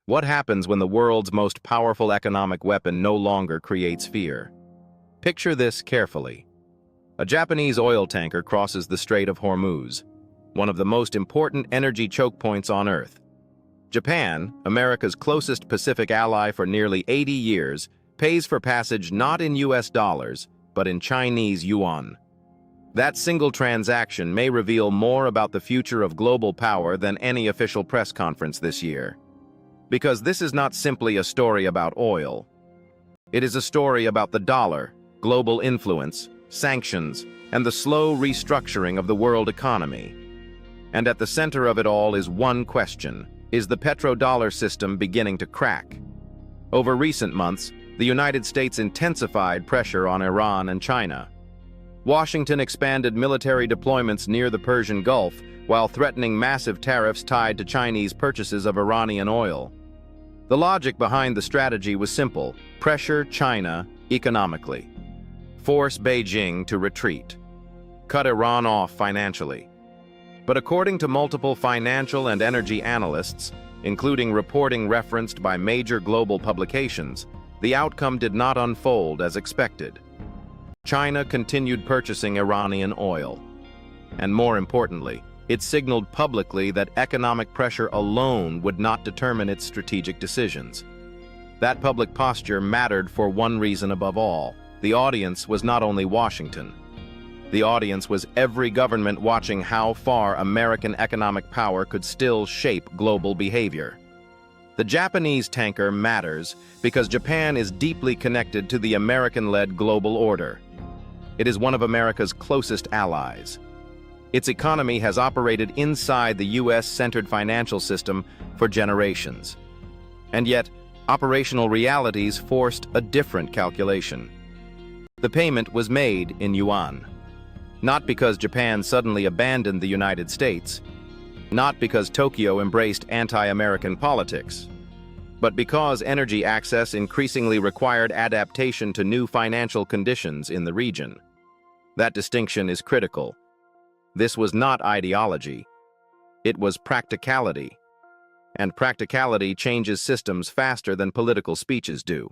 What happens when the world's most powerful economic weapon no longer creates fear? Picture this carefully. A Japanese oil tanker crosses the Strait of Hormuz, one of the most important energy choke points on Earth. Japan, America's closest Pacific ally for nearly 80 years, pays for passage not in US dollars, but in Chinese yuan. That single transaction may reveal more about the future of global power than any official press conference this year. Because this is not simply a story about oil. It is a story about the dollar, global influence, sanctions, and the slow restructuring of the world economy. And at the center of it all is one question: is the petrodollar system beginning to crack? Over recent months, the United States intensified pressure on Iran and China. Washington expanded military deployments near the Persian Gulf while threatening massive tariffs tied to Chinese purchases of Iranian oil. The logic behind the strategy was simple: pressure China economically, force Beijing to retreat, cut Iran off financially. But according to multiple financial and energy analysts, including reporting referenced by major global publications, the outcome did not unfold as expected. China continued purchasing Iranian oil. And more importantly, it signaled publicly that economic pressure alone would not determine its strategic decisions. That public posture mattered for one reason above all. The audience was not only Washington. The audience was every government watching how far American economic power could still shape global behavior. The Japanese tanker matters because Japan is deeply connected to the American-led global order. It is one of America's closest allies. Its economy has operated inside the US-centered financial system for generations. And yet, operational realities forced a different calculation. The payment was made in yuan. Not because Japan suddenly abandoned the United States, not because Tokyo embraced anti-American politics, but because energy access increasingly required adaptation to new financial conditions in the region. That distinction is critical. This was not ideology. It was practicality. And practicality changes systems faster than political speeches do.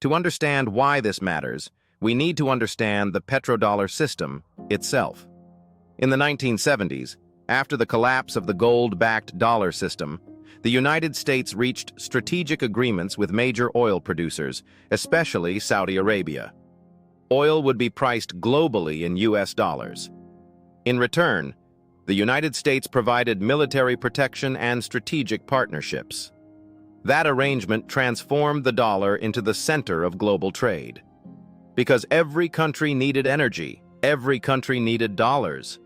To understand why this matters, we need to understand the petrodollar system itself. In the 1970s, after the collapse of the gold-backed dollar system, the United States reached strategic agreements with major oil producers, especially Saudi Arabia. Oil would be priced globally in US dollars. In return, the United States provided military protection and strategic partnerships. That arrangement transformed the dollar into the center of global trade. Because every country needed energy, every country needed dollars.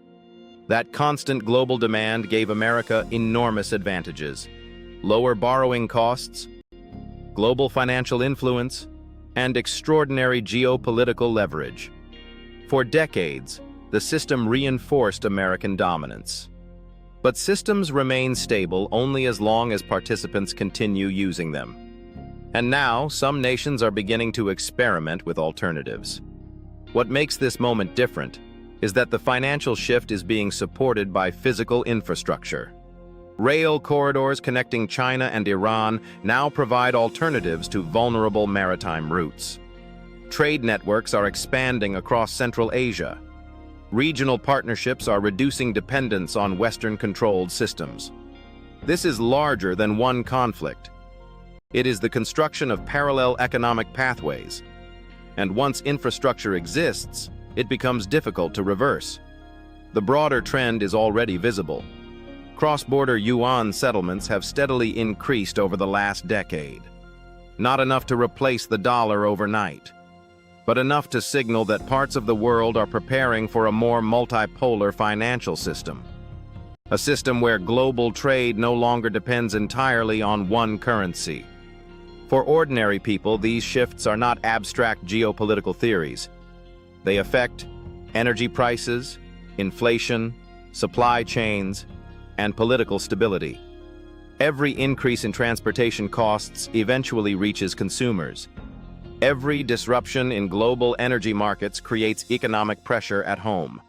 That constant global demand gave America enormous advantages: lower borrowing costs, global financial influence, and extraordinary geopolitical leverage. For decades, the system reinforced American dominance. But systems remain stable only as long as participants continue using them. And now, some nations are beginning to experiment with alternatives. What makes this moment different is that the financial shift is being supported by physical infrastructure. Rail corridors connecting China and Iran now provide alternatives to vulnerable maritime routes. Trade networks are expanding across Central Asia. Regional partnerships are reducing dependence on Western-controlled systems. This is larger than one conflict. It is the construction of parallel economic pathways. And once infrastructure exists, it becomes difficult to reverse. The broader trend is already visible. Cross-border yuan settlements have steadily increased over the last decade. Not enough to replace the dollar overnight, but enough to signal that parts of the world are preparing for a more multipolar financial system. A system where global trade no longer depends entirely on one currency. For ordinary people, these shifts are not abstract geopolitical theories. They affect energy prices, inflation, supply chains, and political stability. Every increase in transportation costs eventually reaches consumers. Every disruption in global energy markets creates economic pressure at home.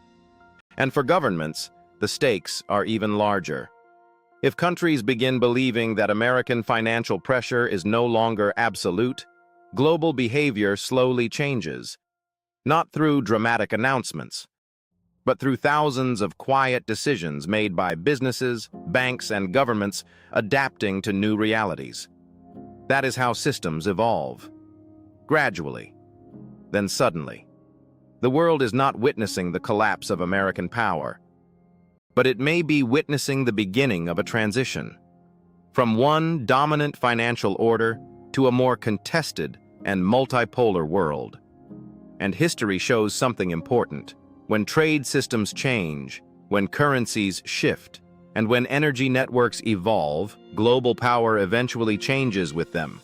And for governments, the stakes are even larger. If countries begin believing that American financial pressure is no longer absolute, global behavior slowly changes, not through dramatic announcements, but through thousands of quiet decisions made by businesses, banks, and governments adapting to new realities. That is how systems evolve. Gradually, then suddenly. The world is not witnessing the collapse of American power, but it may be witnessing the beginning of a transition from one dominant financial order to a more contested and multipolar world. And history shows something important. When trade systems change, when currencies shift, and when energy networks evolve, global power eventually changes with them.